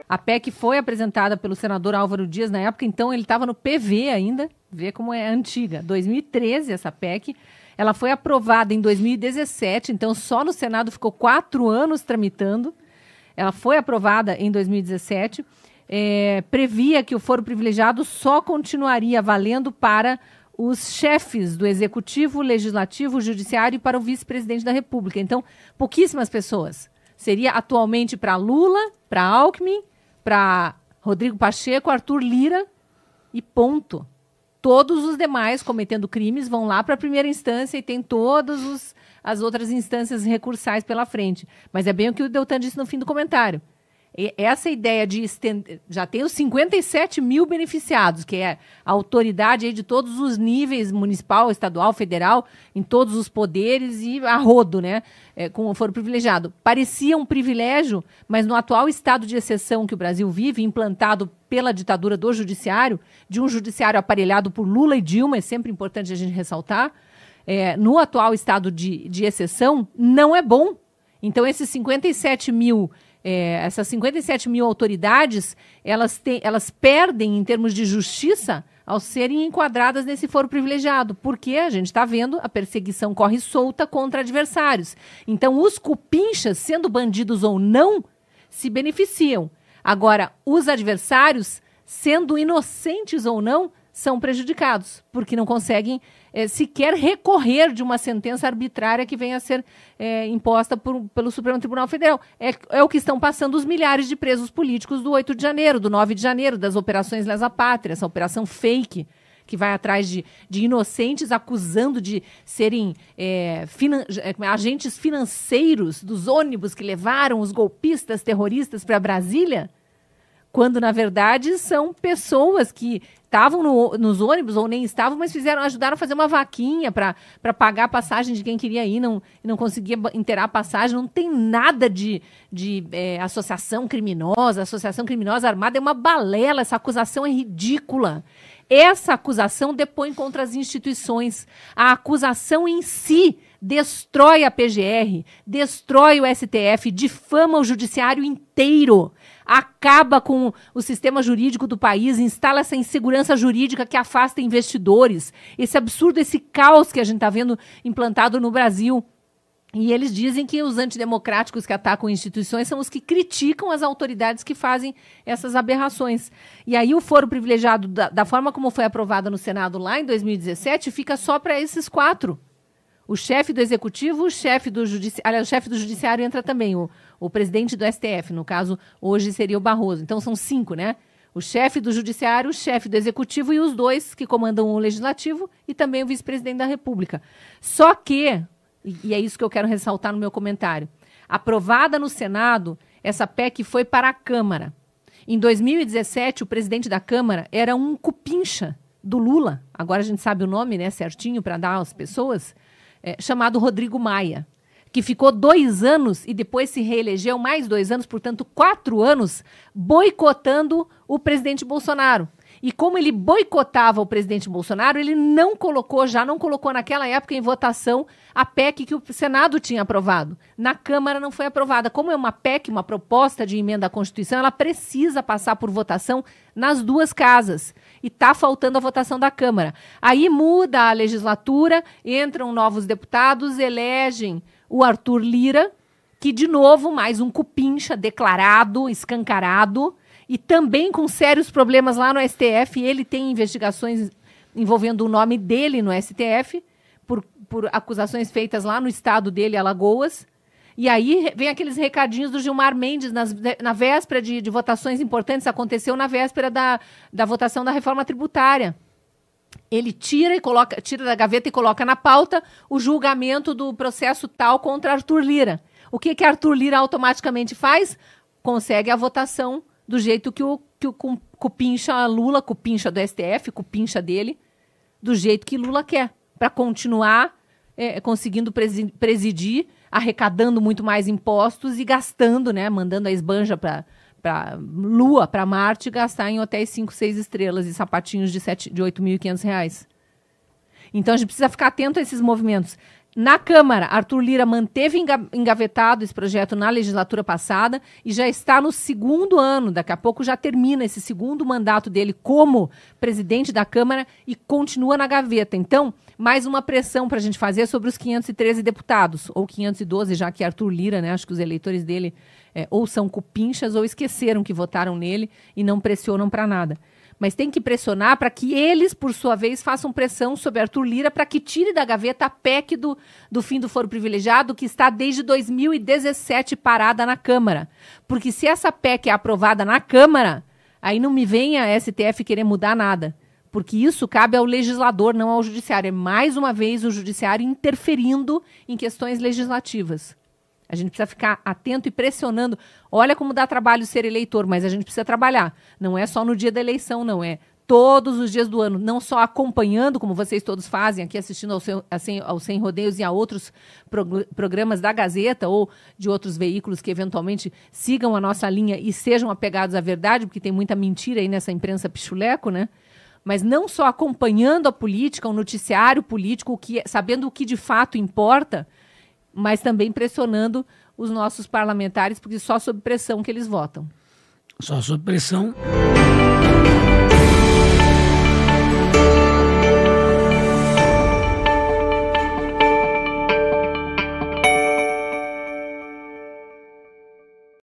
A PEC foi apresentada pelo senador Álvaro Dias na época, então ele estava no PV ainda, vê como é antiga, 2013 essa PEC. Ela foi aprovada em 2017, então só no Senado ficou 4 anos tramitando. Ela foi aprovada em 2017, previa que o foro privilegiado só continuaria valendo para os chefes do Executivo, Legislativo, Judiciário e para o vice-presidente da República. Então, pouquíssimas pessoas. Seria atualmente para Lula, para Alckmin, para Rodrigo Pacheco, Arthur Lira e ponto. Todos os demais cometendo crimes vão lá para a primeira instância e tem todas as outras instâncias recursais pela frente. Mas é bem o que o Deltan disse no fim do comentário. Essa ideia de estender... Já tem os 57 mil beneficiados, que é a autoridade aí de todos os níveis, municipal, estadual, federal, em todos os poderes e a rodo, né? Com o foro privilegiado. Parecia um privilégio, mas no atual estado de exceção que o Brasil vive, implantado pela ditadura do judiciário, de um judiciário aparelhado por Lula e Dilma, é sempre importante a gente ressaltar, no atual estado de exceção, não é bom. Então, esses 57 mil... essas 57 mil autoridades, elas perdem em termos de justiça ao serem enquadradas nesse foro privilegiado, porque a gente está vendo a perseguição corre solta contra adversários. Então, os cupinchas, sendo bandidos ou não, se beneficiam. Agora, os adversários, sendo inocentes ou não, são prejudicados, porque não conseguem sequer recorrer de uma sentença arbitrária que venha a ser imposta pelo Supremo Tribunal Federal. É o que estão passando os milhares de presos políticos do 8 de janeiro, do 9 de janeiro, das operações Lesa Pátria, essa operação fake, que vai atrás de inocentes acusando de serem agentes financeiros dos ônibus que levaram os golpistas terroristas para Brasília, quando, na verdade, são pessoas que estavam nos ônibus ou nem estavam, mas ajudaram a fazer uma vaquinha para pagar a passagem de quem queria ir e não conseguia inteirar a passagem. Não tem nada de associação criminosa. Associação criminosa armada é uma balela. Essa acusação é ridícula. Essa acusação depõe contra as instituições. A acusação em si destrói a PGR, destrói o STF, difama o judiciário inteiro, acaba com o sistema jurídico do país, instala essa insegurança jurídica que afasta investidores, esse absurdo, esse caos que a gente está vendo implantado no Brasil. E eles dizem que os antidemocráticos que atacam instituições são os que criticam as autoridades que fazem essas aberrações. E aí o foro privilegiado, da forma como foi aprovado no Senado lá em 2017, fica só para esses 4. O chefe do Executivo, o chefe do Judiciário... Aliás, o chefe do Judiciário entra também, o presidente do STF, no caso, hoje seria o Barroso. Então, são 5, né? O chefe do Judiciário, o chefe do Executivo e os 2 que comandam o Legislativo e também o vice-presidente da República. Só que, e é isso que eu quero ressaltar no meu comentário, aprovada no Senado, essa PEC foi para a Câmara. Em 2017, o presidente da Câmara era um cupincha do Lula, agora a gente sabe o nome, né, certinho, para dar às pessoas, chamado Rodrigo Maia, que ficou 2 anos e depois se reelegeu mais 2 anos, portanto 4 anos, boicotando o presidente Bolsonaro. E como ele boicotava o presidente Bolsonaro, ele não colocou naquela época em votação a PEC que o Senado tinha aprovado. Na Câmara não foi aprovada. Como é uma PEC, uma proposta de emenda à Constituição, ela precisa passar por votação nas 2 casas. E está faltando a votação da Câmara. Aí muda a legislatura, entram novos deputados, elegem o Arthur Lira, que, de novo, mais um cupincha declarado, escancarado, e também com sérios problemas lá no STF. Ele tem investigações envolvendo o nome dele no STF, por acusações feitas lá no estado dele, Alagoas. E aí vem aqueles recadinhos do Gilmar Mendes na véspera de votações importantes, aconteceu na véspera da votação da reforma tributária. Ele tira da gaveta e coloca na pauta o julgamento do processo tal contra Arthur Lira. O que Arthur Lira automaticamente faz? Consegue a votação do jeito que o cupincha Lula, cupincha do STF, cupincha dele, do jeito que Lula quer, para continuar conseguindo presidir, arrecadando muito mais impostos e gastando, né, mandando a esbanja para Lua, para Marte, gastar em hotéis 5, 6 estrelas e sapatinhos de R$ 8.500. Então, a gente precisa ficar atento a esses movimentos. Na Câmara, Arthur Lira manteve engavetado esse projeto na legislatura passada e já está no segundo ano, daqui a pouco já termina esse segundo mandato dele como presidente da Câmara e continua na gaveta. Então, mais uma pressão para a gente fazer sobre os 513 deputados, ou 512, já que Arthur Lira, né, acho que os eleitores dele ou são cupinchas ou esqueceram que votaram nele e não pressionam para nada. Mas tem que pressionar para que eles, por sua vez, façam pressão sobre Arthur Lira para que tire da gaveta a PEC do fim do foro privilegiado, que está desde 2017 parada na Câmara. Porque se essa PEC é aprovada na Câmara, aí não me venha a STF querer mudar nada. Porque isso cabe ao legislador, não ao judiciário. É mais uma vez o judiciário interferindo em questões legislativas. A gente precisa ficar atento e pressionando. Olha como dá trabalho ser eleitor, mas a gente precisa trabalhar. Não é só no dia da eleição, não. É todos os dias do ano. Não só acompanhando, como vocês todos fazem aqui, assistindo ao Sem Rodeios e a outros programas da Gazeta ou de outros veículos que eventualmente sigam a nossa linha e sejam apegados à verdade, porque tem muita mentira aí nessa imprensa pichuleco, né? Mas não só acompanhando a política, o noticiário político, sabendo o que de fato importa, mas também pressionando os nossos parlamentares, porque só sob pressão que eles votam. Só sob pressão.